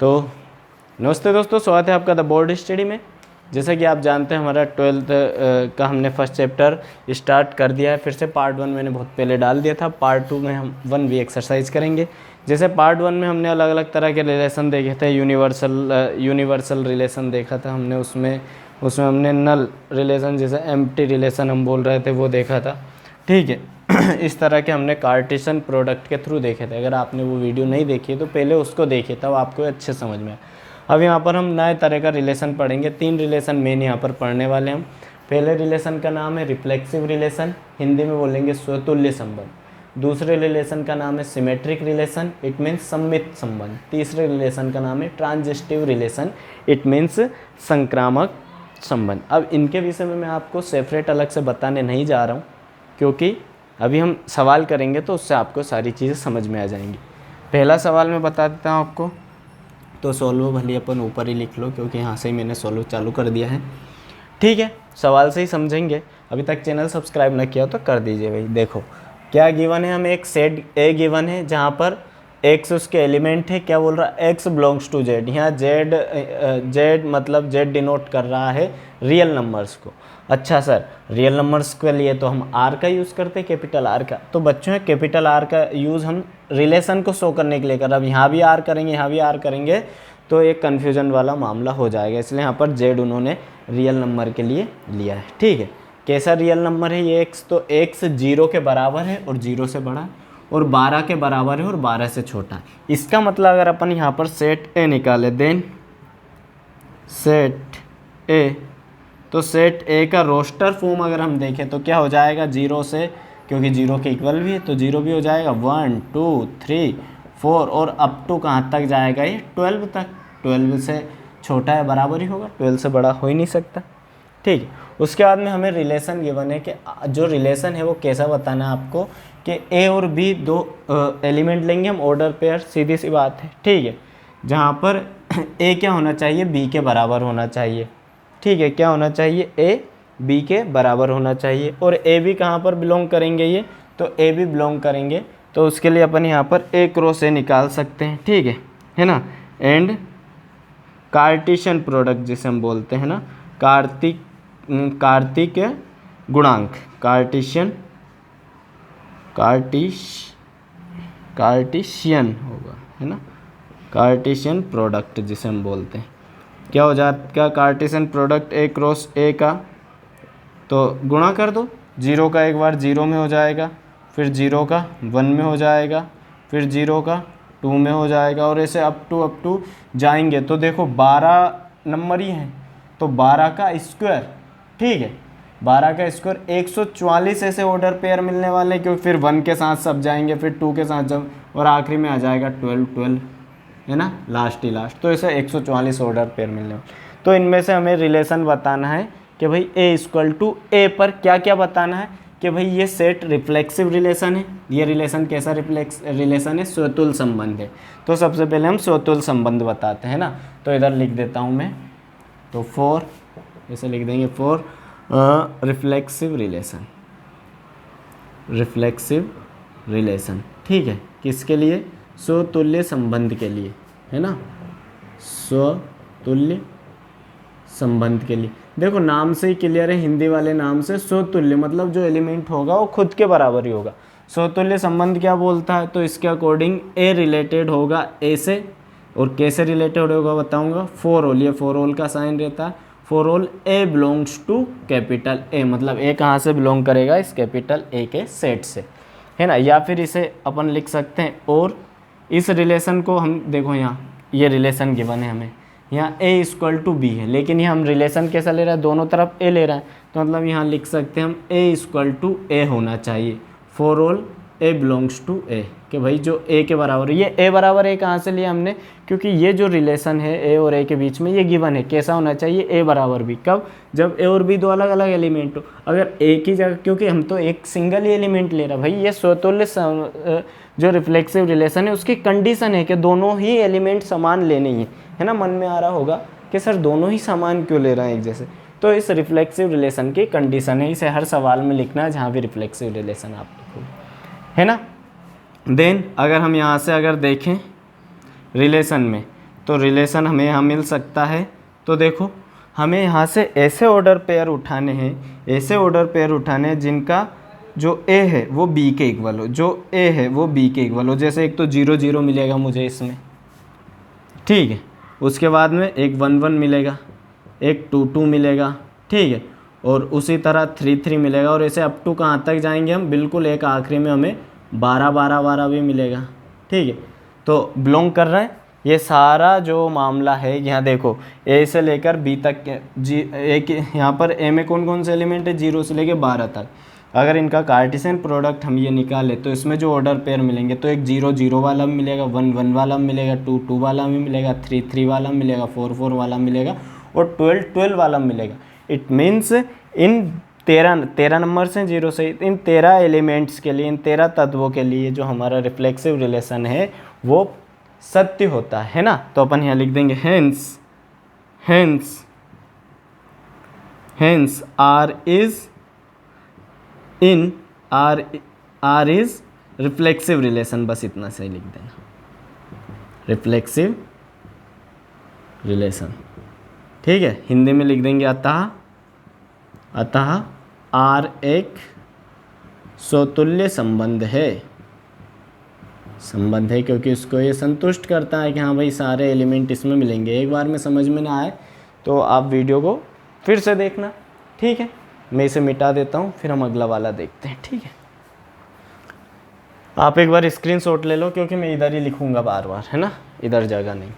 तो नमस्ते दोस्तों, स्वागत है आपका द बोर्ड स्टडी में। जैसा कि आप जानते हैं हमारा 12th का हमने फर्स्ट चैप्टर स्टार्ट कर दिया है। फिर से पार्ट 1 मैंने बहुत पहले डाल दिया था। पार्ट 2 में हम 1 एक्सरसाइज करेंगे। जैसे पार्ट 1 में हमने अलग अलग तरह के रिलेशन देखे थे। यूनिवर्सल रिलेशन देखा था हमने, उसमें हमने नल रिलेशन जैसे एम्प्टी रिलेशन हम बोल रहे थे वो देखा था। ठीक है। इस तरह के हमने कार्टेशियन प्रोडक्ट के थ्रू देखे थे। अगर आपने वो वीडियो नहीं देखी तो पहले उसको देखिए, तब आपको अच्छे समझ में आए। अब यहाँ पर हम नए तरह का रिलेशन पढ़ेंगे। 3 रिलेशन मेन यहाँ पर पढ़ने वाले हम। पहले रिलेशन का नाम है रिफ्लेक्सिव रिलेशन, हिंदी में बोलेंगे स्वतुल्य संबंध। दूसरे रिलेशन का नाम है सिमेट्रिक रिलेशन, इट मीन्स सममित संबंध। तीसरे रिलेशन का नाम है ट्रांजिस्टिव रिलेशन, इट मीन्स संक्रामक संबंध। अब इनके विषय में मैं आपको सेपरेट अलग से बताने नहीं जा रहा हूँ, क्योंकि अभी हम सवाल करेंगे तो उससे आपको सारी चीज़ें समझ में आ जाएंगी। पहला सवाल मैं बता देता हूँ आपको, तो सोल्व भले अपन ऊपर ही लिख लो, क्योंकि यहाँ से ही मैंने सोल्व चालू कर दिया है। ठीक है, सवाल से ही समझेंगे। अभी तक चैनल सब्सक्राइब न किया तो कर दीजिए भाई। देखो क्या गिवन है, हमें एक सेट ए गिवन है जहाँ पर एक्स उसके एलिमेंट है। क्या बोल रहा है, एक्स बिलोंग्स टू जेड। यहाँ जेड मतलब जेड डिनोट कर रहा है रियल नंबर्स को। अच्छा सर, रियल नंबर्स के लिए तो हम आर का यूज़ करते हैं, कैपिटल आर का। तो बच्चों कैपिटल आर का यूज़ हम रिलेशन को शो करने के लिए कर। अब यहाँ भी आर करेंगे, यहाँ भी आर करेंगे तो एक कन्फ्यूजन वाला मामला हो जाएगा, इसलिए यहाँ पर जेड उन्होंने रियल नंबर के लिए लिया है। ठीक है, कैसा रियल नंबर है ये एक्स, तो एक्स 0 के बराबर है और 0 से बड़ा, और 12 के बराबर है और 12 से छोटा है। इसका मतलब अगर अपन यहाँ पर सेट ए निकाले, देन सेट ए, तो सेट ए का रोस्टर फॉर्म अगर हम देखें तो क्या हो जाएगा, 0 से, क्योंकि 0 के इक्वल भी है तो 0 भी हो जाएगा, 1 2 3 4 और अप टू कहाँ तक जाएगा ये 12 तक। 12 से छोटा है बराबर ही होगा, 12 से बड़ा हो ही नहीं सकता। ठीक है, उसके बाद में हमें रिलेशन गिवन है कि जो रिलेशन है वो कैसा बताना है आपको, कि ए और बी दो एलिमेंट लेंगे हम, ऑर्डर पेयर, सीधी सी बात है। ठीक है, जहाँ पर ए क्या होना चाहिए, बी के बराबर होना चाहिए। ठीक है, क्या होना चाहिए, ए बी के बराबर होना चाहिए। और ए बी कहाँ पर बिलोंग करेंगे ये, तो ए बी बिलोंग करेंगे, तो उसके लिए अपन यहाँ पर ए क्रॉस ए निकाल सकते हैं। ठीक है ना। एंड कार्टेशियन प्रोडक्ट जिसे हम बोलते हैं ना, कार्तिक गुणांक, कार्टेशियन होगा, है ना, कार्टेशियन प्रोडक्ट जिसे हम बोलते हैं। क्या हो जाएगा कार्टेशियन प्रोडक्ट ए क्रॉस ए का, तो गुणा कर दो। 0 का एक बार 0 में हो जाएगा, फिर 0 का 1 में हो जाएगा, फिर 0 का 2 में हो जाएगा, और ऐसे अप टू जाएंगे। तो देखो 12 नंबर ही हैं, तो 12 का स्क्वायर। ठीक है, 12 का स्क्वायर 144 ऐसे ऑर्डर पेयर मिलने वाले, क्योंकि फिर 1 के साथ सब जाएंगे, फिर 2 के साथ जब, और आखिरी में आ जाएगा 12 है ना, लास्ट। तो ऐसे 144 ऑर्डर पेयर मिलने वाले। तो इनमें से हमें रिलेशन बताना है कि भाई ए इक्वल टू ए पर क्या क्या बताना है, कि भाई ये सेट रिफ्लेक्सिव रिलेशन है। ये रिलेशन कैसा रिलेशन है, स्वतुल्य संबंध है। तो सबसे पहले हम स्वतुल्य संबंध बताते हैं ना, तो इधर लिख देता हूँ मैं, तो 4 ऐसे लिख देंगे, 4 रिफ्लेक्सिव रिलेशन। ठीक है, किसके लिए, स्वतुल्य संबंध के लिए, है ना, स्वतुल्य संबंध के लिए। देखो नाम से ही क्लियर है, हिंदी वाले नाम से, स्वतुल्य मतलब जो एलिमेंट होगा वो खुद के बराबर ही होगा। स्वतुल्य संबंध क्या बोलता है, तो इसके अकॉर्डिंग ए रिलेटेड होगा ए से, और कैसे रिलेटेड होगा बताऊंगा। 4 होल, ये 4 होल का साइन रहता है। 4 whole A belongs to capital A, मतलब ए कहाँ से बिलोंग करेगा, इस कैपिटल ए के सेट से, है ना। या फिर इसे अपन लिख सकते हैं, और इस रिलेशन को हम देखो, यहाँ ये रिलेशन गिवन है हमें, यहाँ ए इक्वल टू बी है, लेकिन यहाँ हम रिलेशन कैसा ले रहे हैं, दोनों तरफ ए ले रहे हैं, तो मतलब यहाँ लिख सकते हैं हम ए इक्वल टू ए होना चाहिए। 4 होल ए बिलोंग्स टू ए, कि भाई जो ए के बराबर है। ये ए बराबर ए कहाँ से लिया हमने, क्योंकि ये जो रिलेशन है ए और ए के बीच में, ये गिवन है कैसा होना चाहिए, ए बराबर बी। कब, जब ए और बी दो अलग अलग एलिमेंट हो। अगर ए की जगह, क्योंकि हम तो एक सिंगल ही एलिमेंट ले रहे हैं भाई, ये स्वतुल्य जो रिफ्लेक्सिव रिलेशन है उसकी कंडीशन है कि दोनों ही एलिमेंट समान लेने ही है ना। मन में आ रहा होगा कि सर दोनों ही समान क्यों ले रहे हैं एक जैसे, तो इस रिफ्लेक्सिव रिलेशन की कंडीशन है। इसे हर सवाल में लिखना है जहाँ भी रिफ्लेक्सिव रिलेशन आप लिखोगे, है ना। देन अगर हम यहाँ से अगर देखें रिलेशन में, तो रिलेशन हमें यहाँ मिल सकता है। तो देखो हमें यहाँ से ऐसे ऑर्डर पेयर उठाने हैं, ऐसे ऑर्डर पेयर उठाने हैं जिनका जो ए है वो बी के इक्वल हो, जो ए है वो बी के इक्वल हो। जैसे एक तो 0 0 मिलेगा मुझे इसमें, ठीक है, उसके बाद में एक 1 1 मिलेगा, एक 2 2 मिलेगा, ठीक है, और उसी तरह 3 3 मिलेगा, और ऐसे अप टू कहाँ तक जाएंगे हम, बिल्कुल एक आखिरी में हमें 12 12 12 भी मिलेगा, ठीक है। तो बिलोंग कर रहा है ये सारा जो मामला है। यहाँ देखो ए से लेकर बी तक एक यहाँ पर ए में कौन कौन से एलिमेंट है, 0 से लेकर 12 तक। अगर इनका कार्टेशियन प्रोडक्ट हम ये निकालें तो इसमें जो ऑर्डर पेयर मिलेंगे तो एक 0 0 वाला भी मिलेगा, 1 1 वाला भी मिलेगा, 2 2 वाला भी मिलेगा, 3 3 वाला मिलेगा, 4 4 वाला मिलेगा, और 12 12 वाला मिलेगा। इट मीन्स इन 13 नंबर से 0 से इन 13 एलिमेंट्स के लिए, इन 13 तत्वों के लिए जो हमारा रिफ्लेक्सिव रिलेशन है वो सत्य होता है ना। तो अपन यहाँ लिख देंगे hence R is reflexive relation, बस इतना सही लिख देना, रिफ्लेक्सिव रिलेशन, ठीक है। हिंदी में लिख देंगे अतः आर एक स्वतुल्य संबंध है क्योंकि उसको ये संतुष्ट करता है कि हाँ भाई सारे एलिमेंट इसमें मिलेंगे। एक बार में समझ में ना आए तो आप वीडियो को फिर से देखना, ठीक है। मैं इसे मिटा देता हूँ, फिर हम अगला वाला देखते हैं, ठीक है। आप एक बार स्क्रीनशॉट ले लो क्योंकि मैं इधर ही लिखूँगा बार बार, है ना, इधर जगह नहीं,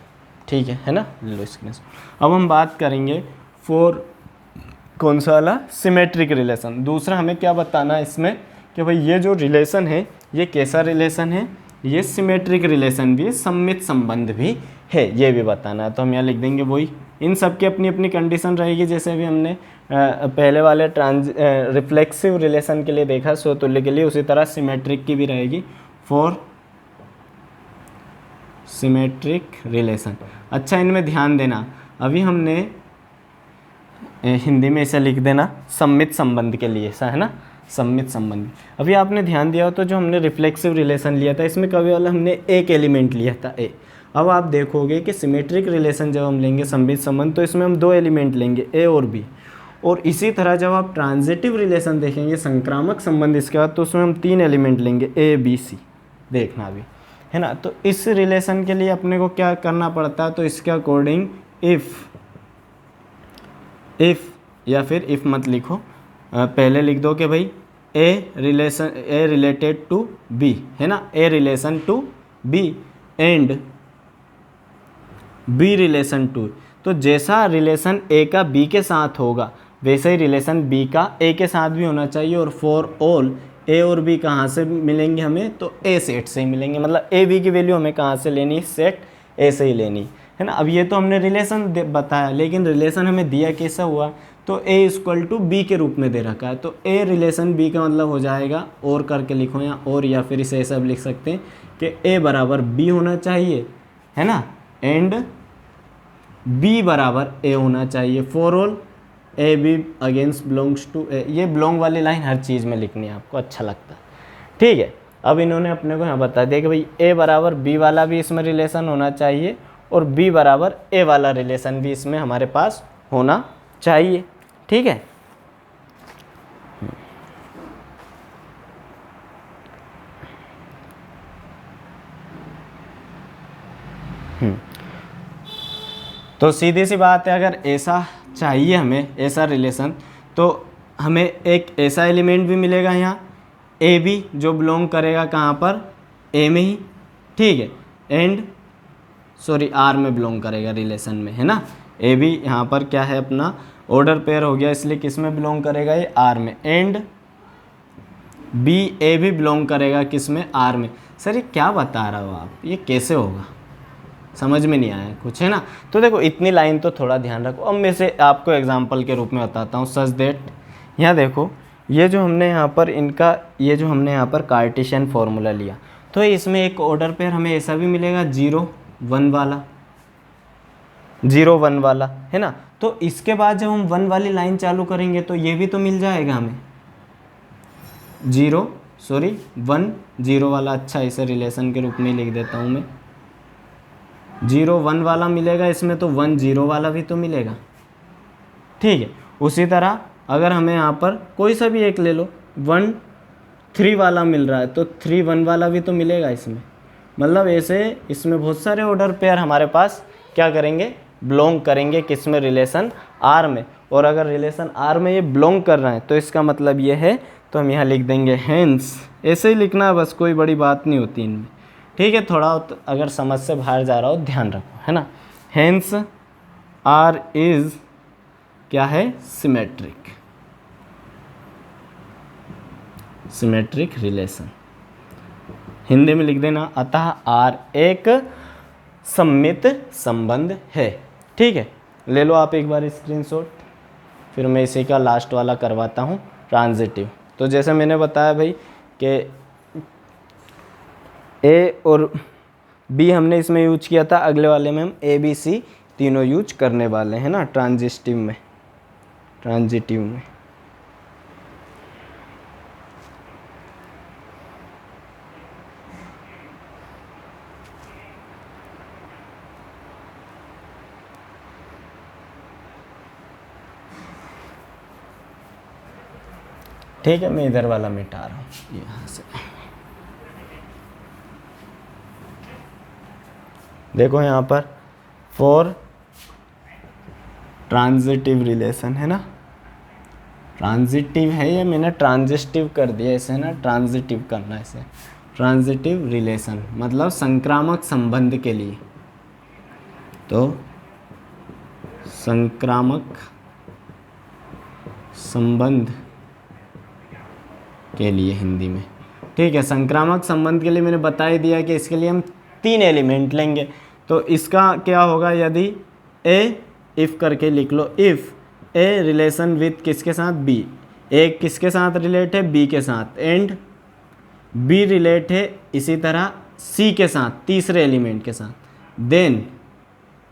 ठीक है ना, ले लो स्क्रीनशॉट। अब हम बात करेंगे कौन सा वाला, सिमेट्रिक रिलेशन। दूसरा हमें क्या बताना है इसमें कि भाई ये जो रिलेशन है ये कैसा रिलेशन है, ये सिमेट्रिक रिलेशन भी, सममित संबंध भी है, ये भी बताना है। तो हम यहाँ लिख देंगे वही, इन सब की अपनी अपनी कंडीशन रहेगी। जैसे अभी हमने पहले वाले रिफ्लेक्सिव रिलेशन के लिए देखा स्वतुल्य के लिए, उसी तरह सिमेट्रिक की भी रहेगी फॉर सिमेट्रिक रिलेशन। अच्छा इनमें ध्यान देना, अभी हमने हिंदी में इसे लिख देना सममित संबंध के लिए, ऐसा है ना, सममित संबंध। अभी आपने ध्यान दिया हो तो जो हमने रिफ्लेक्सिव रिलेशन लिया था इसमें कभी वाला हमने एक एलिमेंट लिया था ए। अब आप देखोगे कि सिमेट्रिक रिलेशन जब हम लेंगे सममित संबंध तो इसमें हम 2 एलिमेंट लेंगे ए और बी। और इसी तरह जब आप ट्रांजिटिव रिलेशन देखेंगे, संक्रामक संबंध इसके बाद, तो उसमें हम 3 एलिमेंट लेंगे ए बी सी, देखना भी, है ना। तो इस रिलेशन के लिए अपने को क्या करना पड़ता है, तो इसके अकॉर्डिंग इफ़ या फिर इफ़ मत लिखो, पहले लिख दो कि भाई ए रिलेटेड टू बी, है ना, A relation to B and B relation to. तो जैसा रिलेशन ए का बी के साथ होगा वैसे ही रिलेशन बी का ए के साथ भी होना चाहिए। और फॉर ऑल ए और बी कहाँ से मिलेंगे हमें, तो ए सेट से ही मिलेंगे। मतलब ए बी की वैल्यू हमें कहाँ से लेनी, सेट ए से ही लेनी, है ना। अब ये तो हमने रिलेशन बताया, लेकिन रिलेशन हमें दिया कैसा हुआ, तो ए इक्वल टू बी के रूप में दे रखा है। तो ए रिलेशन बी का मतलब हो जाएगा, और करके लिखो या फिर इसे ऐसा भी लिख सकते हैं कि ए बराबर बी होना चाहिए, है ना, एंड बी बराबर ए होना चाहिए for all A B against belongs to A. ये बिलोंग वाली लाइन हर चीज़ में लिखनी है, आपको अच्छा लगता है, ठीक है। अब इन्होंने अपने को यहाँ बता दिया कि भाई ए बराबर बी वाला भी इसमें रिलेशन होना चाहिए और बी बराबर ए वाला रिलेशन भी इसमें हमारे पास होना चाहिए, ठीक है। तो सीधी सी बात है, अगर ऐसा चाहिए हमें ऐसा रिलेशन, तो हमें एक ऐसा एलिमेंट भी मिलेगा यहाँ ए बी, जो बिलोंग करेगा कहाँ पर, ए में ही, ठीक है, एंड सॉरी आर में बिलोंग करेगा रिलेशन में, है ना। ए बी यहाँ पर क्या है अपना ऑर्डर पेयर हो गया, इसलिए किस में बिलोंग करेगा, ये आर में, एंड बी ए भी बिलोंग करेगा किस में, आर में। सर ये क्या बता रहा हो आप, ये कैसे होगा, समझ में नहीं आया कुछ, है ना। तो देखो इतनी लाइन तो थोड़ा ध्यान रखो। अब मैं से आपको एग्जांपल के रूप में बताता हूँ, सच दैट यहाँ देखो ये जो हमने यहाँ पर इनका ये जो हमने यहाँ पर कार्टेशियन फार्मूला लिया, तो इसमें एक ऑर्डर पेयर हमें ऐसा भी मिलेगा 0 1 वाला, 0 1 वाला, है ना। तो इसके बाद जब हम 1 वाली लाइन चालू करेंगे तो ये भी तो मिल जाएगा हमें 1 0 वाला। अच्छा इसे रिलेशन के रूप में लिख देता हूँ मैं, 0 1 वाला मिलेगा इसमें, तो 1 0 वाला भी तो मिलेगा। ठीक है, उसी तरह अगर हमें यहाँ पर कोई सा भी एक ले लो, 1 3 वाला मिल रहा है तो 3 1 वाला भी तो मिलेगा इसमें। मतलब ऐसे इसमें बहुत सारे ऑर्डर पेयर हमारे पास क्या करेंगे, बिलोंग करेंगे किस में, रिलेशन आर में। और अगर रिलेशन आर में ये बिलोंग कर रहे हैं तो इसका मतलब ये है, तो हम यहाँ लिख देंगे हेंस। ऐसे ही लिखना है बस, कोई बड़ी बात नहीं होती इनमें। ठीक है, थोड़ा अगर समझ से बाहर जा रहा हो ध्यान रखो, है ना। हेंस आर इज क्या है, सिमेट्रिक, सिमेट्रिक रिलेशन। हिंदी में लिख देना, अतः आर एक सममित संबंध है। ठीक है, ले लो आप एक बार स्क्रीनशॉट, फिर मैं इसी का लास्ट वाला करवाता हूँ, ट्रांजिटिव। तो जैसे मैंने बताया भाई कि ए और बी हमने इसमें यूज किया था, अगले वाले में हम ए बी सी तीनों यूज करने वाले हैं ना, ट्रांजिटिव में, ट्रांजिटिव में। ठीक है, मैं इधर वाला मिटा रहा हूँ यहाँ से। देखो यहाँ पर फॉर ट्रांजिटिव रिलेशन है ना, ट्रांजिटिव है ये, मैंने ट्रांजिटिव कर दिया इसे ना, ट्रांजिटिव करना इसे, ट्रांजिटिव रिलेशन मतलब संक्रामक संबंध के लिए। तो संक्रामक संबंध के लिए हिंदी में, ठीक है, संक्रामक संबंध के लिए मैंने बता ही दिया कि इसके लिए हम 3 एलिमेंट लेंगे। तो इसका क्या होगा, यदि ए इफ़ करके लिख लो, इफ़ ए रिलेशन विथ किसके साथ, बी, ए किसके साथ रिलेट है, बी के साथ, एंड बी रिलेट है इसी तरह सी के साथ, तीसरे एलिमेंट के साथ,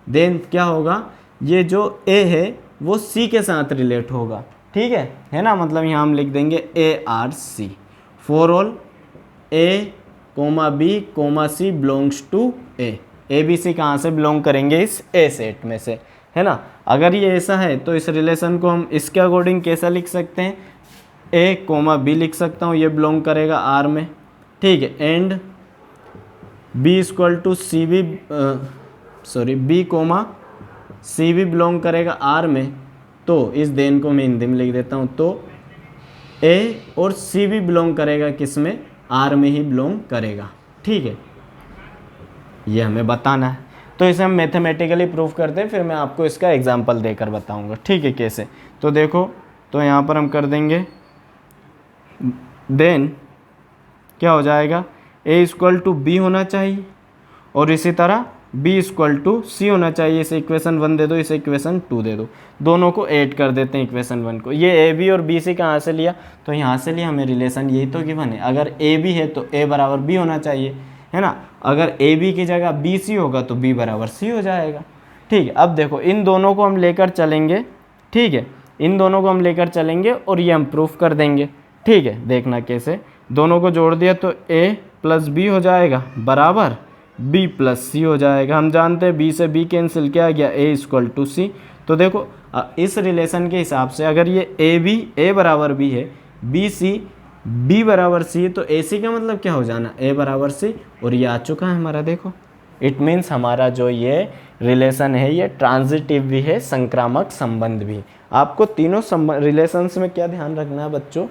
देन क्या होगा, ये जो ए है वो सी के साथ रिलेट होगा। ठीक है ना, मतलब यहाँ हम लिख देंगे A R C, for all A comma B comma C belongs to A B C कहाँ से बिलोंग करेंगे, इस ए सेट में से, है ना। अगर ये ऐसा है तो इस रिलेशन को हम इसके अकॉर्डिंग कैसा लिख सकते हैं, ए कोमा बी लिख सकता हूँ, ये बिलोंग करेगा आर में। ठीक है, and B equal to C B, B comma C भी बिलोंग करेगा आर में। तो इस देन को मैं हिंदी में लिख देता हूँ, तो ए और सी भी बिलोंग करेगा किस में, आर में ही बिलोंग करेगा। ठीक है, ये हमें बताना है। तो इसे हम मैथमेटिकली प्रूफ करते हैं, फिर मैं आपको इसका एग्जांपल देकर बताऊंगा। ठीक है, कैसे, तो देखो, तो यहाँ पर हम कर देंगे, देन क्या हो जाएगा, ए इक्वल टू बी होना चाहिए और इसी तरह बी इक्वल टू सी होना चाहिए। इसे इक्वेशन 1 दे दो, इसे इक्वेशन 2 दे दो, दोनों को ऐड कर देते हैं इक्वेशन 1 को। ये ए बी और बी सी कहाँ से लिया, तो यहाँ से लिया, हमें रिलेशन यही तो गिवन है। अगर ए बी है तो ए बराबर बी होना चाहिए, है ना। अगर ए बी की जगह बी सी होगा तो बी बराबर सी हो जाएगा। ठीक है, अब देखो इन दोनों को हम लेकर चलेंगे। ठीक है, इन दोनों को हम लेकर चलेंगे और ये हम प्रूफ कर देंगे। ठीक है, देखना कैसे, दोनों को जोड़ दिया तो ए प्लस बी हो जाएगा बराबर बी प्लस सी हो जाएगा। हम जानते हैं बी से बी कैंसिल, क्या आ गया, ए इक्वल टू सी। तो देखो इस रिलेशन के हिसाब से अगर ये ए बी ए बराबर बी है, बी सी बी बराबर सी है, तो ए सी का मतलब क्या हो जाना, ए बराबर सी, और ये आ चुका है हमारा। देखो इट मीन्स हमारा जो ये रिलेशन है ये ट्रांजिटिव भी है, संक्रामक संबंध भी। आपको तीनों रिलेशंस में क्या ध्यान रखना है बच्चों,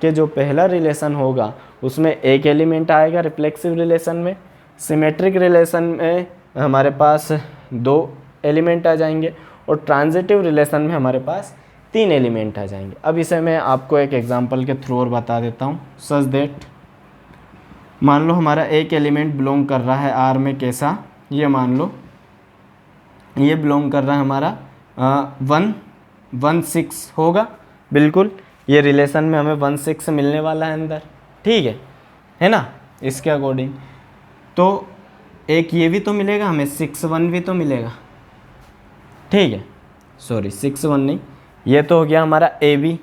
कि जो पहला रिलेशन होगा उसमें एक एलिमेंट आएगा रिफ्लेक्सिव रिलेशन में, सिमेट्रिक रिलेशन में हमारे पास 2 एलिमेंट आ जाएंगे और ट्रांजिटिव रिलेशन में हमारे पास 3 एलिमेंट आ जाएंगे। अब इसे मैं आपको एक एग्जांपल के थ्रू और बता देता हूँ। सच दैट मान लो हमारा एक एलिमेंट बिलोंग कर रहा है आर में, कैसा, ये मान लो ये बिलोंग कर रहा है हमारा 1 1 6 होगा, बिल्कुल ये रिलेशन में हमें 1 6 मिलने वाला है अंदर। ठीक है ना, इसके अकॉर्डिंग तो एक ये भी तो मिलेगा हमें, 6 1 भी तो मिलेगा। ठीक है, सॉरी 6 1 नहीं, ये तो हो गया हमारा ए बी,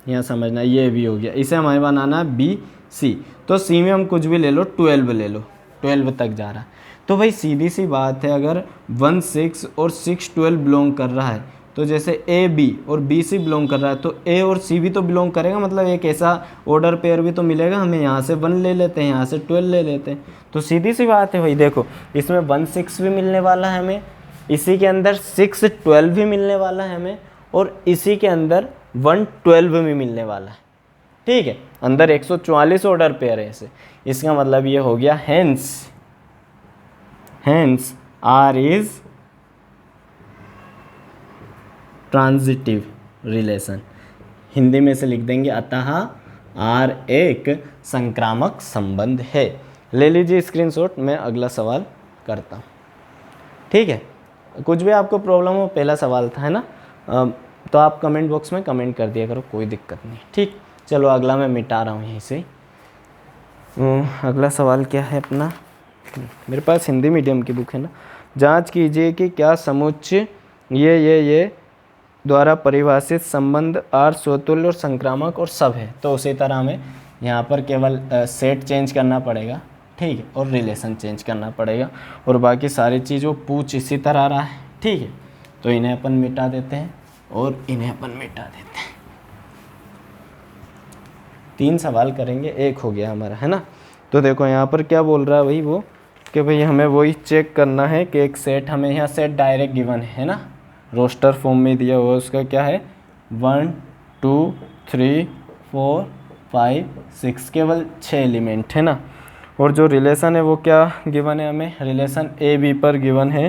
यहाँ समझना ये भी हो गया, इसे हमें बनाना है बी सी। तो सी में हम कुछ भी ले लो, 12 ले लो, 12 तक जा रहा है। तो भाई सीधी सी बात है, अगर 1 6 और 6 12 बिलोंग कर रहा है, तो जैसे ए बी और बी सी बिलोंग कर रहा है, तो ए और सी भी तो बिलोंग करेगा, मतलब एक ऐसा ऑर्डर पेयर भी तो मिलेगा हमें। यहाँ से 1 ले लेते हैं, यहाँ से 12 ले लेते हैं, तो सीधी सी बात है भाई। देखो इसमें 1 6 भी मिलने वाला है हमें, इसी के अंदर 6 12 भी मिलने वाला है हमें, और इसी के अंदर 1 12 भी मिलने वाला है। ठीक है, अंदर 144 ऑर्डर पेयर है ऐसे। इसका मतलब ये हो गया hence R is transitive relation. Hindi में से लिख देंगे अतः आर एक संक्रामक संबंध है। ले लीजिए स्क्रीनशॉट, मैं अगला सवाल करता हूँ। ठीक है, कुछ भी आपको प्रॉब्लम हो, पहला सवाल था है ना, तो आप कमेंट बॉक्स में कमेंट कर दिया करो, कोई दिक्कत नहीं। ठीक, चलो अगला मैं मिटा रहा हूँ यहीं से। अगला सवाल क्या है अपना, मेरे पास हिंदी मीडियम की बुक है ना। जांच कीजिए कि क्या समुच्चय ये द्वारा परिभाषित संबंध आर स्वतुल्य और संक्रामक और सब है। तो उसी तरह हमें यहाँ पर केवल सेट चेंज करना पड़ेगा, ठीक है, और रिलेशन चेंज करना पड़ेगा, और बाकी सारी चीज़ वो पूछ इसी तरह रहा है। ठीक है, तो इन्हें अपन मिटा देते हैं और इन्हें अपन मिटा देते हैं। 3 सवाल करेंगे, एक हो गया हमारा है ना। तो देखो यहाँ पर क्या बोल रहा है भाई वो, कि भाई हमें वही चेक करना है कि एक सेट, हमें यहाँ सेट डायरेक्ट गिवन है ना, रोस्टर फॉर्म में दिया हुआ, उसका क्या है 1 2 3 4 5 6, केवल 6 एलिमेंट है ना। और जो रिलेशन है वो क्या गिवन है हमें, रिलेशन ए बी पर गिवन है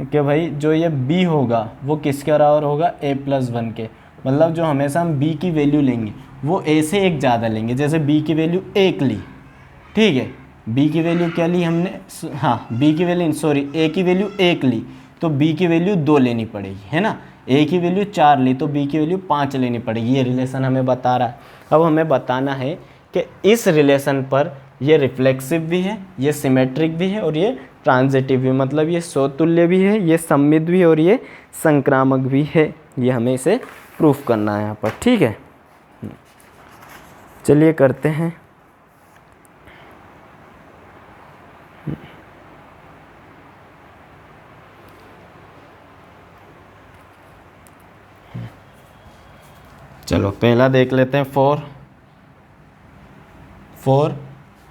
कि भाई जो ये बी होगा वो किसके बराबर होगा, a+1 के। मतलब जो हमेशा हम बी की वैल्यू लेंगे वो ए से एक ज़्यादा लेंगे। जैसे बी की वैल्यू 1 ली, ठीक है, बी की वैल्यू क्या ली हमने, हाँ बी की वैल्यू सॉरी ए की वैल्यू 1 ली तो बी की वैल्यू 2 लेनी पड़ेगी है ना। ए की वैल्यू 4 ली तो बी की वैल्यू 5 लेनी पड़ेगी। ये रिलेशन हमें बता रहा है। अब हमें बताना है कि इस रिलेशन पर ये रिफ्लेक्सिव भी है, ये सिमेट्रिक भी है और ये ट्रांजिटिव भी, मतलब ये स्वतुल्य भी है, ये सममित भी है और ये संक्रामक भी है। ये हमें इसे प्रूफ करना है यहाँ पर। ठीक है, चलिए करते हैं। चलो पहला देख लेते हैं, for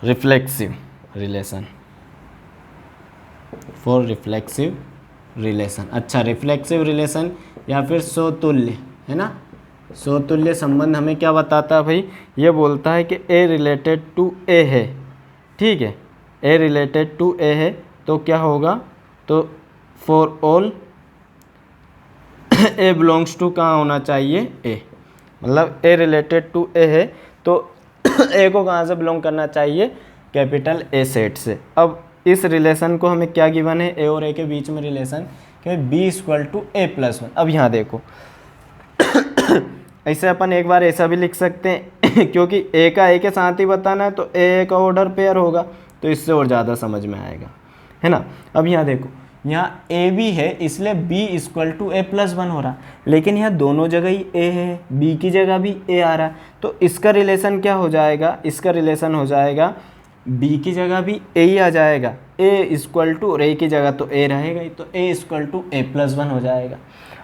reflexive relation. For reflexive relation, अच्छा रिफ्लेक्सिव रिलेशन या फिर स्वतुल्य है ना। स्वतुल्य संबंध हमें क्या बताता है भाई, ये बोलता है कि ए रिलेटेड टू ए है। ठीक है, ए रिलेटेड टू ए है तो क्या होगा, तो for all A belongs to कहाँ होना चाहिए, ए, मतलब ए रिलेटेड टू ए है तो ए को कहाँ से बिलोंग करना चाहिए, कैपिटल ए सेट से। अब इस रिलेशन को हमें क्या गिवन है, ए और ए के बीच में रिलेशन कि बी इक्वल टू a+1। अब यहाँ देखो ऐसे अपन एक बार ऐसा भी लिख सकते हैं क्योंकि ए का ए के साथ ही बताना है तो ए का ऑर्डर पेयर होगा, तो इससे और ज़्यादा समझ में आएगा है ना। अब यहाँ देखो, यहाँ ए बी है इसलिए b इक्वल टू a+1 हो रहा, लेकिन यहाँ दोनों जगह ही a है, b की जगह भी a आ रहा है, तो इसका रिलेशन क्या हो जाएगा, इसका रिलेशन हो जाएगा b की जगह भी a ही आ जाएगा, a इक्वल टू, और a की जगह तो a रहेगा ही, तो a इक्वल टू a+1 हो जाएगा।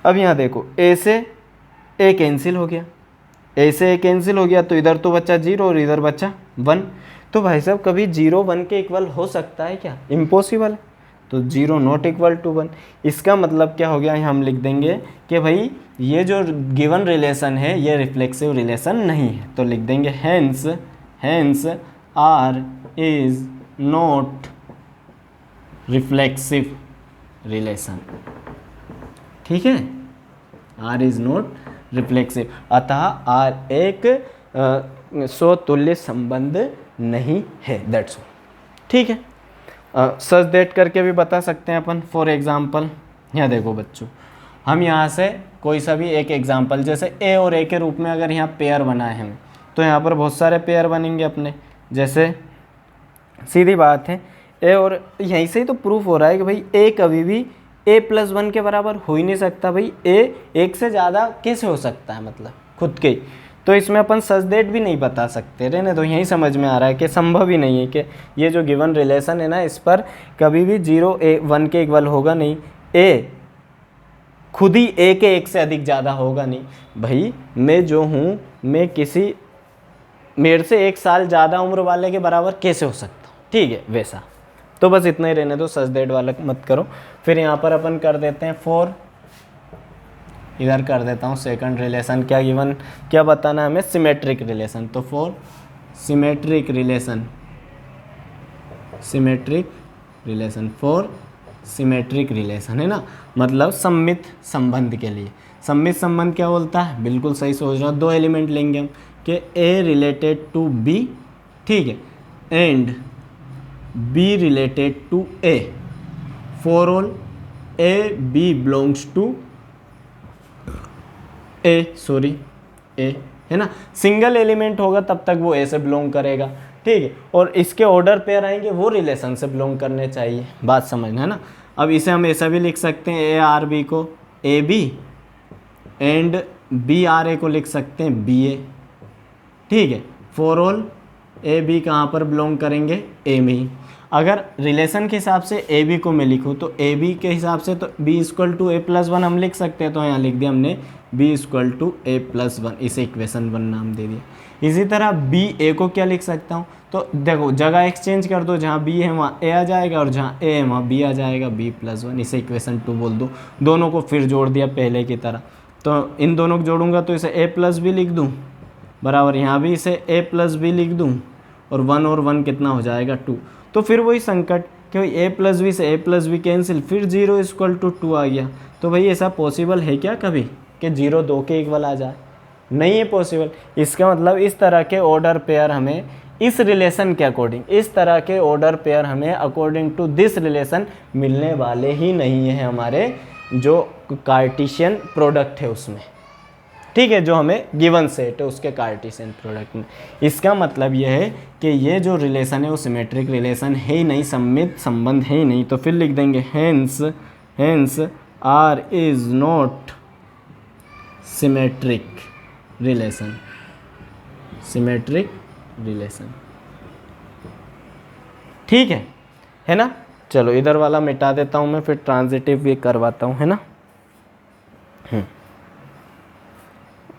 अब यहाँ देखो a से a कैंसिल हो गया, a से a कैंसिल हो गया तो इधर तो बचा 0 और इधर बचा 1। तो भाई साहब कभी 0 1 के इक्वल हो सकता है क्या, इम्पॉसिबल है, तो 0 नॉट इक्वल टू 1। इसका मतलब क्या हो गया, हम लिख देंगे कि भाई ये जो गिवन रिलेशन है ये रिफ्लेक्सिव रिलेशन नहीं है, तो लिख देंगे hence R is not reflexive relation. ठीक है, आर इज नॉट रिफ्लेक्सिव, अतः आर एक स्वतुल्य संबंध नहीं है, दैट्स ऑल। ठीक है, सच दैट करके भी बता सकते हैं अपन। फॉर एग्जाम्पल यहाँ देखो बच्चों, हम यहाँ से कोई सा भी एक एग्जाम्पल, जैसे ए और ए के रूप में अगर यहाँ पेयर बनाए हैं तो यहाँ पर बहुत सारे पेयर बनेंगे अपने। जैसे सीधी बात है, ए और यहीं से ही तो प्रूफ हो रहा है कि भाई ए कभी भी a+1 के बराबर हो ही नहीं सकता। भाई ए एक से ज़्यादा कैसे हो सकता है, मतलब खुद के ही। तो इसमें अपन सच दैट भी नहीं बता सकते, रहने तो यही समझ में आ रहा है कि संभव ही नहीं है कि ये जो गिवन रिलेशन है ना, इस पर कभी भी 0 1 के इक्वल होगा नहीं, ए खुद ही ए के 1 से अधिक ज़्यादा होगा नहीं। भाई मैं जो हूँ, मैं किसी मेरे से 1 साल ज़्यादा उम्र वाले के बराबर कैसे हो सकता हूँ, ठीक है वैसा। तो बस इतना ही रहने दो, सच दैट वाला मत करो। फिर यहाँ पर अपन कर देते हैं 4, इधर कर देता हूँ सेकंड रिलेशन। क्या गिवन, क्या बताना है हमें, सिमेट्रिक रिलेशन। तो 4 symmetric relation, symmetric relation 4 symmetric relation है ना, मतलब सममित संबंध के लिए। सममित संबंध क्या बोलता है, बिल्कुल सही सोच रहा हूँ। 2 एलिमेंट लेंगे हम कि ए रिलेटेड टू बी, ठीक है, and B related to A, for all A B belongs to A, sorry A, है ना। सिंगल एलिमेंट होगा तब तक वो ए से बिलोंग करेगा, ठीक है, और इसके ऑर्डर पेयर आएंगे वो रिलेशन से बिलोंग करने चाहिए, बात समझना है ना। अब इसे हम ऐसा भी लिख सकते हैं, ए आर बी को A B and B R A को लिख सकते हैं बी ए, ठीक है, फॉर ऑल ए बी कहाँ पर बिलोंग करेंगे, ए में ही। अगर रिलेशन के हिसाब से ए बी को मैं लिखूँ तो ए बी के हिसाब से तो B equal to A plus 1 हम लिख सकते हैं, तो यहाँ लिख दिया हमने B equal to A plus 1, इसे इक्वेशन 1 नाम दे दिया। इसी तरह बी ए को क्या लिख सकता हूँ, तो देखो जगह एक्सचेंज कर दो, जहाँ बी है वहाँ ए आ जाएगा और जहाँ ए है वहाँ बी आ जाएगा, बी प्लस 1, इसे इक्वेशन 2 बोल दो। दोनों को फिर जोड़ दिया पहले की तरह, तो इन दोनों को जोड़ूंगा तो इसे ए प्लस बी लिख दूँ, बराबर यहाँ भी इसे ए प्लस बी लिख दूँ, और 1 और 1 कितना हो जाएगा 2। तो फिर वही संकट कि भाई ए प्लस बी से ए प्लस बी कैंसिल, फिर 0 इक्वल टू 2 आ गया। तो भाई ऐसा पॉसिबल है क्या कभी कि 0 2 के इक्वल आ जाए, नहीं है पॉसिबल। इसका मतलब इस तरह के ऑर्डर पेयर हमें इस रिलेशन के अकॉर्डिंग, इस तरह के ऑर्डर पेयर हमें अकॉर्डिंग टू दिस रिलेशन मिलने वाले ही नहीं है हमारे जो कार्टेशियन प्रोडक्ट है उसमें, ठीक है, जो हमें गिवन सेट है उसके कार्टेशियन प्रोडक्ट में। इसका मतलब यह है कि ये जो रिलेशन है वो सिमेट्रिक रिलेशन है ही नहीं, सममित संबंध है ही नहीं। तो फिर लिख देंगे hence R is not symmetric relation, symmetric relation, ठीक है ना। चलो इधर वाला मिटा देता हूँ मैं, फिर ट्रांजिटिव भी करवाता हूँ, है ना।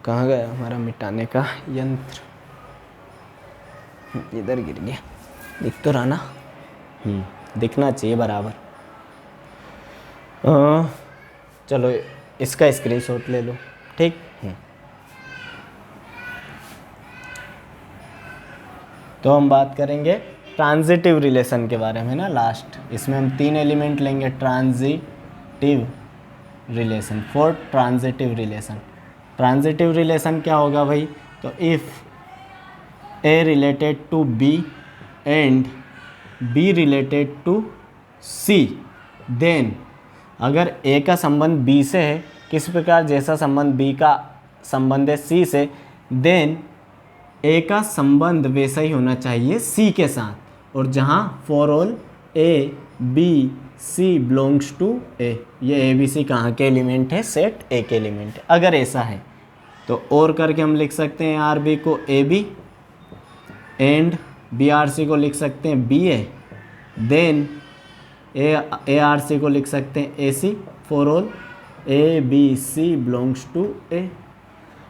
कहाँ गया हमारा मिटाने का यंत्र, इधर गिर गया, दिख तो रहा ना, दिखना चाहिए बराबर। चलो इसका स्क्रीनशॉट ले लो, ठीक। तो हम बात करेंगे ट्रांजिटिव रिलेशन के बारे में ना लास्ट। इसमें हम 3 एलिमेंट लेंगे, transitive relation, for transitive relation. Transitive relation क्या होगा भाई, तो if A related to B and B related to C, then अगर ए का संबंध बी से है, किस प्रकार, जैसा संबंध बी का संबंध है सी से, देन ए का संबंध वैसा ही होना चाहिए सी के साथ, और जहाँ for all A B C belongs to A, ये ए बी सी कहाँ के एलिमेंट है, सेट ए के एलिमेंट है। अगर ऐसा है तो और करके हम लिख सकते हैं आर बी को A B and B R C को लिख सकते हैं B A, then A R C को लिख सकते हैं A C, for all A B C belongs to A.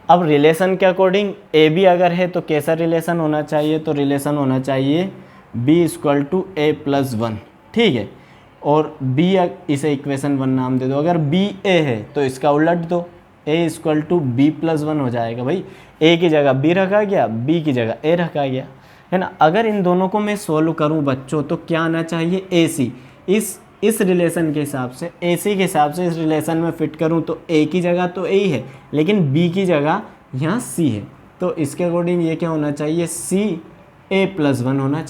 अब रिलेशन के अकॉर्डिंग ए बी अगर है तो कैसा रिलेशन होना चाहिए, तो रिलेशन होना चाहिए B equal to A plus 1, ठीक है, और बी इसे इक्वेशन 1 नाम दे दो। अगर बी ए है तो इसका उलट दो, ए इक्वल टू बी प्लस 1 हो जाएगा। भाई ए की जगह बी रखा गया, बी की जगह ए रखा गया, है ना। अगर इन दोनों को मैं सोल्व करूं बच्चों तो क्या आना चाहिए, ए सी। इस रिलेशन के हिसाब से, ए सी के हिसाब से इस रिलेशन में फिट करूं तो ए की जगह तो ए ही है, लेकिन बी की जगह यहाँ सी है, तो इसके अकॉर्डिंग ये क्या होना चाहिए, सी ए प्लस 1 होना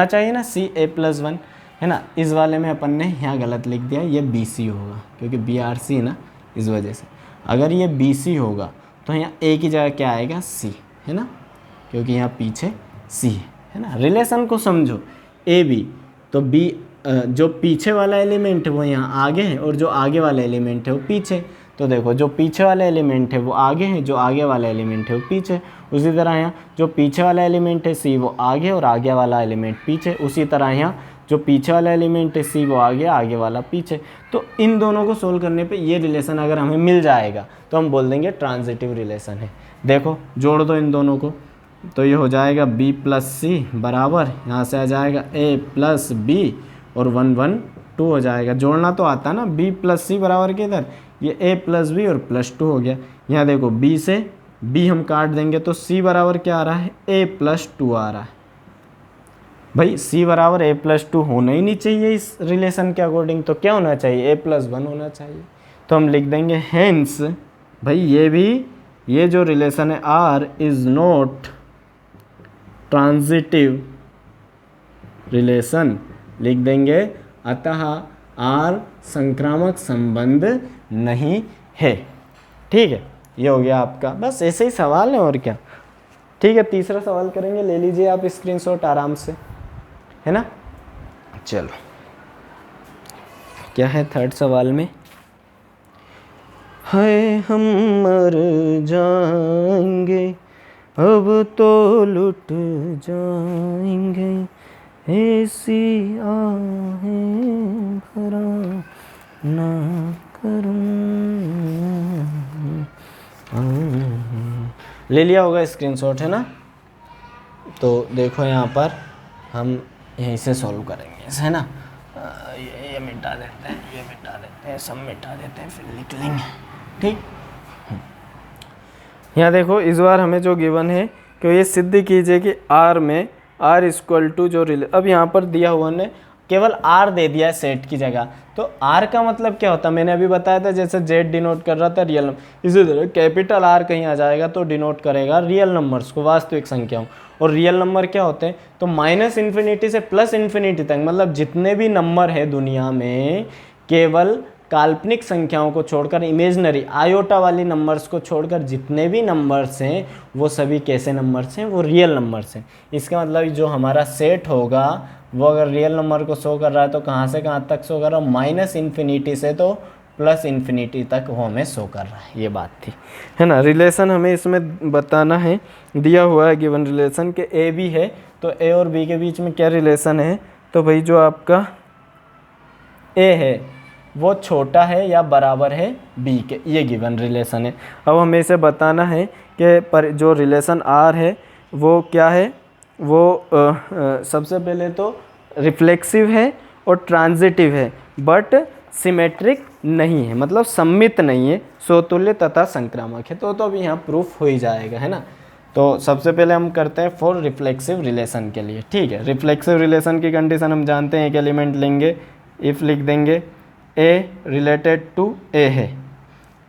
चाहिए ना, सी ए प्लस 1, है ना। इस वाले में अपन ने यहाँ गलत लिख दिया, ये बी सी होगा क्योंकि बी आर सी है ना, इस वजह से। अगर ये बी सी होगा तो यहाँ ए की जगह क्या आएगा, सी, है ना, क्योंकि यहाँ पीछे सी है ना। रिलेशन को समझो, ए बी तो बी जो पीछे वाला एलिमेंट है वो यहाँ आगे है और जो आगे वाला एलिमेंट है वो पीछे, तो देखो जो पीछे वाला एलिमेंट है वो आगे है, जो आगे वाला एलिमेंट है वो पीछे। उसी तरह यहाँ जो पीछे वाला एलिमेंट है सी वो आगे और आगे वाला एलिमेंट पीछे। उसी तरह यहाँ जो पीछे वाला एलिमेंट है सी वो आगे, आगे वाला पीछे। तो इन दोनों को सोल्व करने पे ये रिलेशन अगर हमें मिल जाएगा तो हम बोल देंगे ट्रांजिटिव रिलेशन है। देखो जोड़ दो इन दोनों को, तो ये हो जाएगा b प्लस सी बराबर, यहाँ से आ जाएगा a प्लस बी और 1 1 2 हो जाएगा। जोड़ना तो आता ना, b प्लस सी बराबर के इधर ये a प्लस बी और प्लस 2 हो गया। यहाँ देखो b से b हम काट देंगे तो c बराबर क्या आ रहा है, a प्लस 2 आ रहा है। भाई c बराबर a प्लस 2 होना ही नहीं चाहिए इस रिलेशन के अकॉर्डिंग, तो क्या होना चाहिए, a प्लस 1 होना चाहिए। तो हम लिख देंगे हेंस, भाई ये जो रिलेशन है r is not transitive relation, लिख देंगे अतः r संक्रामक संबंध नहीं है। ठीक है, ये हो गया आपका, बस ऐसे ही सवाल है और क्या। ठीक है, तीसरा सवाल करेंगे, ले लीजिए आप स्क्रीनशॉट आराम से, है ना। चलो क्या है थर्ड सवाल में, है हम मर जाएंगे अब तो लुट जाएंगे, ऐसी आहें भरा ना करूं। ले लिया होगा स्क्रीनशॉट, है ना। तो देखो यहाँ पर हम यहीं से सॉल्व करेंगे, है ना। ये मिटा देते हैं, ये मिटा देते हैं, सब मिटा देते हैं, फिर लिख लेंगे। ठीक, यहाँ देखो इस बार हमें जो गिवन है कि ये सिद्ध कीजिए कि R में R इक्वल टू जो अब यहाँ पर दिया हुआ ने केवल R दे दिया है सेट की जगह, तो R का मतलब क्या होता है, मैंने अभी बताया था, जैसे Z डिनोट कर रहा था रियल नंबर, इसी तरह कैपिटल R कहीं आ जाएगा तो डिनोट करेगा रियल नंबर्स को, वास्तविक संख्याओं। और रियल नंबर क्या होते हैं, तो माइनस इन्फिनिटी से प्लस इन्फिनिटी तक, मतलब जितने भी नंबर है दुनिया में, केवल काल्पनिक संख्याओं को छोड़कर, इमेजनरी आयोटा वाली नंबर्स को छोड़कर जितने भी नंबर्स हैं वो सभी कैसे नंबर्स हैं, वो रियल नंबर्स हैं। इसका मतलब जो हमारा सेट होगा वो अगर रियल नंबर को शो कर रहा है तो कहाँ से कहाँ तक शो कर रहा है, माइनस इन्फिनिटी से तो प्लस इन्फिनिटी तक वो हमें शो कर रहा है। ये बात थी, है ना। रिलेशन हमें इसमें बताना है, दिया हुआ है गिवन रिलेशन के ए बी है, तो ए और बी के बीच में क्या रिलेशन है, तो भाई जो आपका ए है वो छोटा है या बराबर है बी के, ये गिवन रिलेशन है। अब हमें इसे बताना है कि पर जो रिलेशन आर है वो क्या है, वो सबसे पहले तो रिफ्लेक्सिव है और ट्रांजिटिव है, बट सिमेट्रिक नहीं है, मतलब सम्मित नहीं है, सोतुल्य तथा संक्रामक है। तो अभी यहाँ प्रूफ हो ही जाएगा, है ना। तो सबसे पहले हम करते हैं फॉर रिफ्लेक्सिव रिलेशन के लिए। ठीक है, रिफ्लेक्सिव रिलेशन की कंडीशन हम जानते हैं, एक एलिमेंट लेंगे, इफ़ लिख देंगे ए रिलेटेड टू ए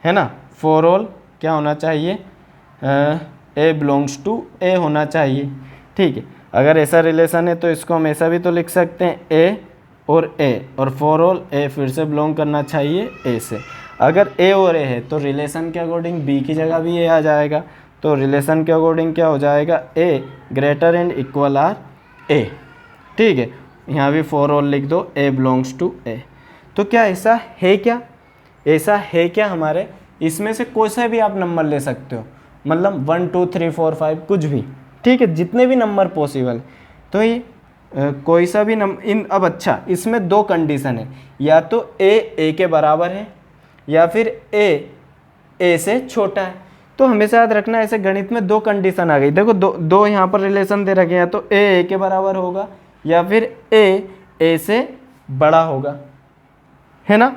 है ना। फॉर ऑल क्या होना चाहिए, ए बिलोंग्स टू ए होना चाहिए। ठीक है, अगर ऐसा रिलेशन है तो इसको हम ऐसा भी तो लिख सकते हैं, ए और ए, और फॉर ऑल ए फिर से बिलोंग करना चाहिए ए से। अगर ए और ए है तो रिलेशन के अकॉर्डिंग बी की जगह भी ए आ जाएगा, तो रिलेशन के अकॉर्डिंग क्या हो जाएगा, ए greater and equal R A. ठीक है, यहाँ भी फॉर ऑल लिख दो, ए बिलोंग्स टू ए। तो क्या ऐसा है क्या, ऐसा है क्या हमारे, इसमें से कोई सा भी आप नंबर ले सकते हो, मतलब 1 2 3 4 5 कुछ भी। ठीक है, जितने भी नंबर पॉसिबल, तो ये कोई सा भी नंबर इन। अब अच्छा, इसमें दो कंडीशन है, या तो ए के बराबर है या फिर ए से छोटा है। तो हमेशा याद रखना, ऐसे गणित में दो कंडीशन आ गई। देखो दो यहाँ पर रिलेशन दे रखे हैं, तो ए के बराबर होगा या फिर ए से बड़ा होगा, है ना।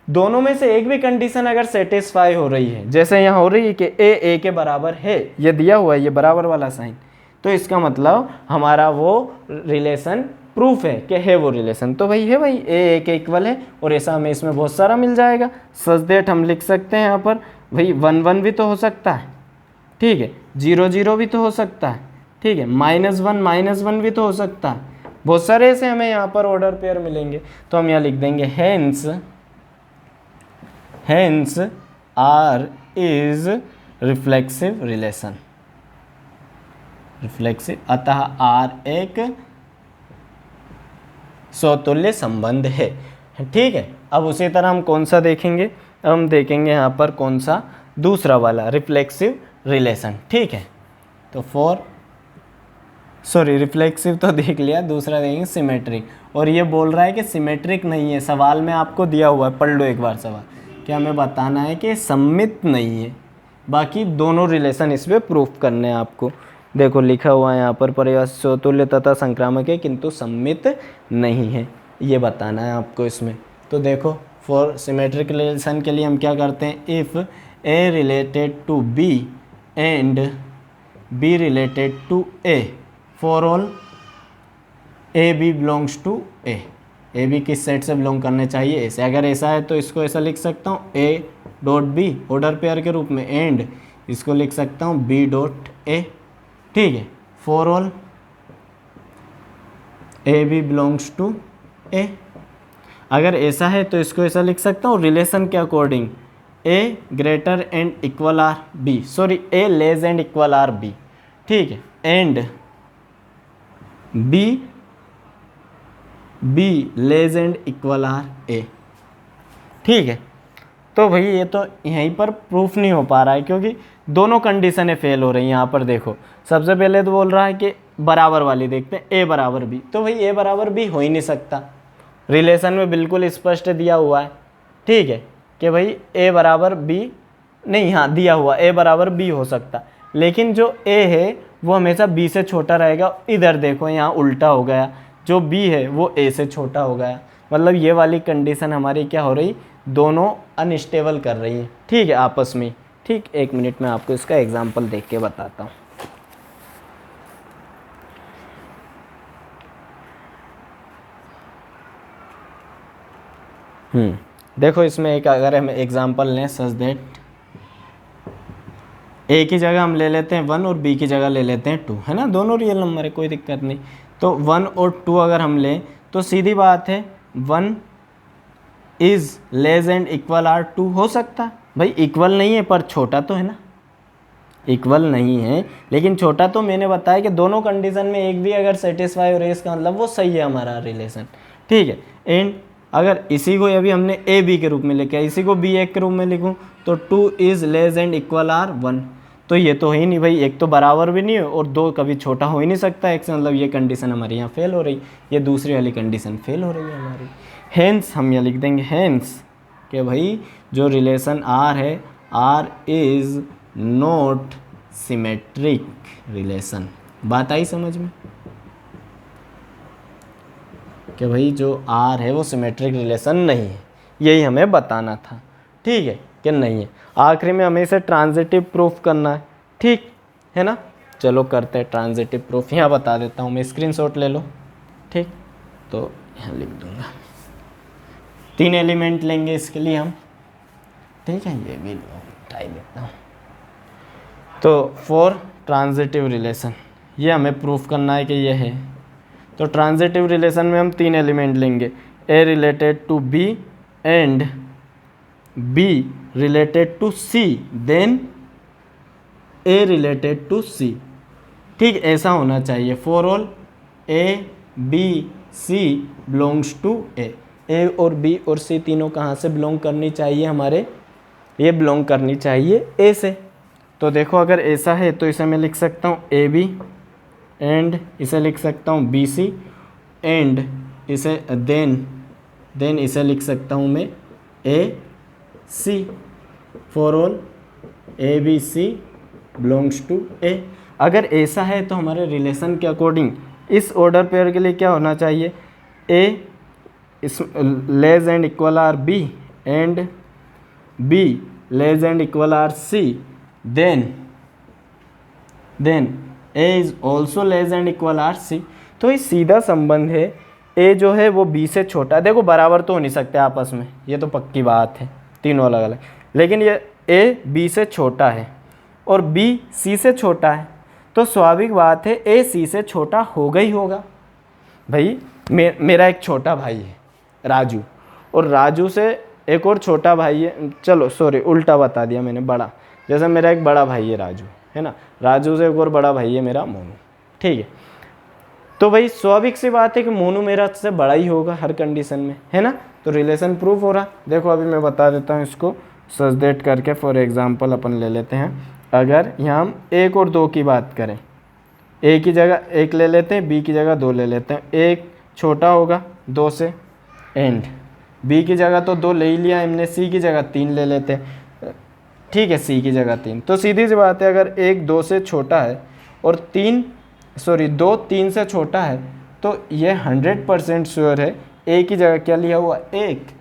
दोनों में से एक भी कंडीशन अगर सेटिस्फाई हो रही है, जैसे यहाँ हो रही है कि ए के बराबर है, ये दिया हुआ है, ये बराबर वाला साइन, तो इसका मतलब हमारा वो रिलेशन प्रूफ है कि है वो रिलेशन। तो भाई है भाई, ए के इक्वल है, और ऐसा हमें इसमें बहुत सारा मिल जाएगा। सच दैट हम लिख सकते हैं यहाँ पर भाई 1 1 भी तो हो सकता है, ठीक है, 0 0 भी तो हो सकता है, ठीक है, -1 भी तो हो सकता है। बहुत सारे ऐसे हमें यहाँ पर ऑर्डर पेयर मिलेंगे। तो हम यहाँ लिख देंगे hence R is reflexive relation, reflexive, अतः आर एक समतुल्य संबंध है। ठीक है, अब उसी तरह हम कौन सा देखेंगे, अब हम देखेंगे यहाँ पर कौन सा, दूसरा वाला रिफ्लेक्सिव रिलेशन। ठीक है, तो रिफ्लेक्सिव तो देख लिया, दूसरा देखेंगे सिमेट्रिक। और ये बोल रहा है कि सिमेट्रिक नहीं है, सवाल में आपको दिया हुआ है, पढ़ लो एक बार सवाल, कि हमें बताना है कि सममित नहीं है, बाकी दोनों रिलेशन इसमें प्रूफ करने हैं आपको। देखो लिखा हुआ है यहाँ पर पर्याप्त समतुल्य तथा संक्रामक है किंतु सममित नहीं है, ये बताना है आपको इसमें। तो देखो फॉर सिमेट्रिक रिलेशन के लिए हम क्या करते हैं, if A related to B and B related to A for all A B belongs to A B किस सेट से बिलोंग करने चाहिए, ऐसे। अगर ऐसा है तो इसको ऐसा लिख सकता हूँ A dot B order pair के रूप में, एंड इसको लिख सकता हूँ बी डॉट ए। ठीक है, for all A B belongs to A. अगर ऐसा है तो इसको ऐसा लिख सकता हूँ रिलेशन के according, A greater and equal R B, sorry A less and equal R B. ठीक है, and B less and equal R A. ठीक है, तो भाई ये तो यहीं पर प्रूफ नहीं हो पा रहा है क्योंकि दोनों कंडीशनें फेल हो रही हैं। यहाँ पर देखो सबसे पहले तो बोल रहा है कि बराबर वाली देखते हैं, ए बराबर बी, तो भाई ए बराबर बी हो ही नहीं सकता, रिलेशन में बिल्कुल स्पष्ट दिया हुआ है। ठीक है, कि भाई ए बराबर बी नहीं, हाँ दिया हुआ ए बराबर बी हो सकता, लेकिन जो ए है वो हमेशा बी से छोटा रहेगा। इधर देखो यहाँ उल्टा हो गया, जो बी है वो ए से छोटा हो गया, मतलब ये वाली कंडीशन हमारी क्या हो रही, दोनों अनस्टेबल कर रही है। ठीक है, आपस में। ठीक, एक मिनट में आपको इसका एग्जाम्पल देख के बताता हूँ। देखो इसमें एक अगर हम एग्जाम्पल लें सच दैट ए की जगह हम ले लेते हैं 1 और बी की जगह ले लेते हैं 2, है ना, दोनों रियल नंबर है, कोई दिक्कत नहीं। तो 1 और 2 अगर हम लें तो सीधी बात है 1 is less and equal R 2 हो सकता, भाई इक्वल नहीं है पर छोटा तो है ना, इक्वल नहीं है लेकिन छोटा। तो मैंने बताया कि दोनों कंडीशन में एक भी अगर सेटिस्फाई हो रही है इसका मतलब वो सही है हमारा रिलेशन। ठीक है, एंड अगर इसी को अभी हमने ए बी के रूप में लिखा है, इसी को बी एक के रूप में लिखूं तो 2 is less and equal R 1, तो ये तो है ही नहीं भाई, एक तो बराबर भी नहीं है और 2 कभी छोटा हो ही नहीं सकता एक से, मतलब ये कंडीशन हमारी यहाँ फेल हो रही, ये दूसरी वाली कंडीशन फेल हो रही है हमारी। हेंस हम यहाँ लिख देंगे हेंस कि भाई जो रिलेशन आर है, R is not symmetric relation. बात आई समझ में कि भाई जो आर है वो सिमेट्रिक रिलेशन नहीं है, यही हमें बताना था। ठीक है, कि नहीं है। आखिरी में हमें इसे ट्रांजिटिव प्रूफ करना है, ठीक है ना। चलो करते हैं ट्रांजिटिव प्रूफ, यहाँ बता देता हूँ मैं, स्क्रीनशॉट ले लो। ठीक, तो यहाँ लिख दूँगा, 3 एलिमेंट लेंगे इसके लिए हम। ठीक है, ये भी उठाई देता हूँ। तो फॉर ट्रांजिटिव रिलेशन ये हमें प्रूफ करना है कि ये है। तो ट्रांजिटिव रिलेशन में हम 3 एलिमेंट लेंगे, A related to B and B related to C then A related to C. ठीक, ऐसा होना चाहिए। For all A B C belongs to A और बी और सी तीनों कहाँ से बिलोंग करनी चाहिए हमारे, ये बिलोंग करनी चाहिए ए से। तो देखो अगर ऐसा है तो इसे मैं लिख सकता हूँ ए बी एंड इसे लिख सकता हूँ बी सी एंड इसे देन इसे लिख सकता हूँ मैं A C. For all A B C belongs to A. अगर ऐसा है तो हमारे रिलेशन के अकॉर्डिंग इस ऑर्डर पेयर के लिए क्या होना चाहिए, A is less and equal R B and B less and equal R C then A is also less and equal R C. तो ये सीधा संबंध है, ए जो है वो बी से छोटा है। देखो बराबर तो हो नहीं सकते आपस में, ये तो पक्की बात है, तीनों अलग अलग, लेकिन ये ए बी से छोटा है और बी सी से छोटा है, तो स्वाभाविक बात है ए सी से छोटा होगा ही होगा। भाई मेरा एक छोटा भाई है राजू, और राजू से एक और छोटा भाई है, चलो सॉरी उल्टा बता दिया मैंने, बड़ा, जैसे मेरा एक बड़ा भाई है राजू, है ना, राजू से एक और बड़ा भाई है मेरा मोनू। ठीक है, तो भाई स्वाभाविक सी बात है कि मोनू मेरा से बड़ा ही होगा हर कंडीशन में, है ना। तो रिलेशन प्रूफ हो रहा। देखो अभी मैं बता देता हूँ इसको सचदेट करके। फॉर एग्जांपल अपन ले लेते हैं, अगर यहाँ हम 1 और 2 की बात करें, ए की जगह 1 ले लेते हैं, बी की जगह 2 ले लेते हैं। 1 छोटा होगा 2 से, एंड बी की जगह तो 2 ले ही लिया हमने, सी की जगह 3 ले लेते हैं, ठीक है, सी की जगह 3। तो सीधी सी बात है, अगर 1 2 से छोटा है और 2 3 से छोटा है, तो ये 100% श्योर है ए की जगह क्या लिया हुआ 1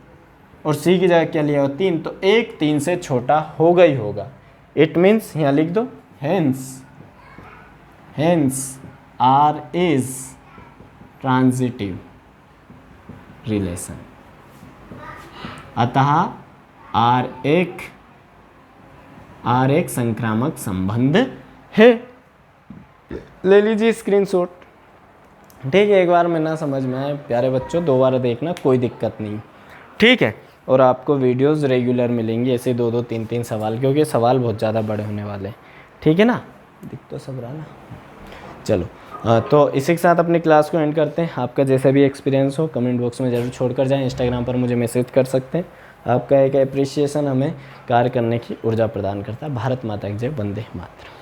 और सी की जगह क्या लिया हुआ 3, तो 1 3 से छोटा होगा ही होगा। इट मीन्स यहाँ लिख दो hence R is transitive relation, अतः आर एक संक्रामक संबंध है। ले लीजिए स्क्रीनशॉट। ठीक है, एक बार में ना समझ में आए प्यारे बच्चों, दोबारा देखना, कोई दिक्कत नहीं, ठीक है। और आपको वीडियोस रेगुलर मिलेंगी ऐसे 2 3 सवाल, क्योंकि सवाल बहुत ज़्यादा बड़े होने वाले हैं, ठीक है ना। दिख तो सब रहा ना। चलो तो इसी के साथ अपनी क्लास को एंड करते हैं। आपका जैसा भी एक्सपीरियंस हो कमेंट बॉक्स में ज़रूर छोड़ कर जाएँ। इंस्टाग्राम पर मुझे मैसेज कर सकते हैं। आपका एक अप्रिसिएशन हमें कार्य करने की ऊर्जा प्रदान करता है। भारत माता की जय, वंदे मातरम।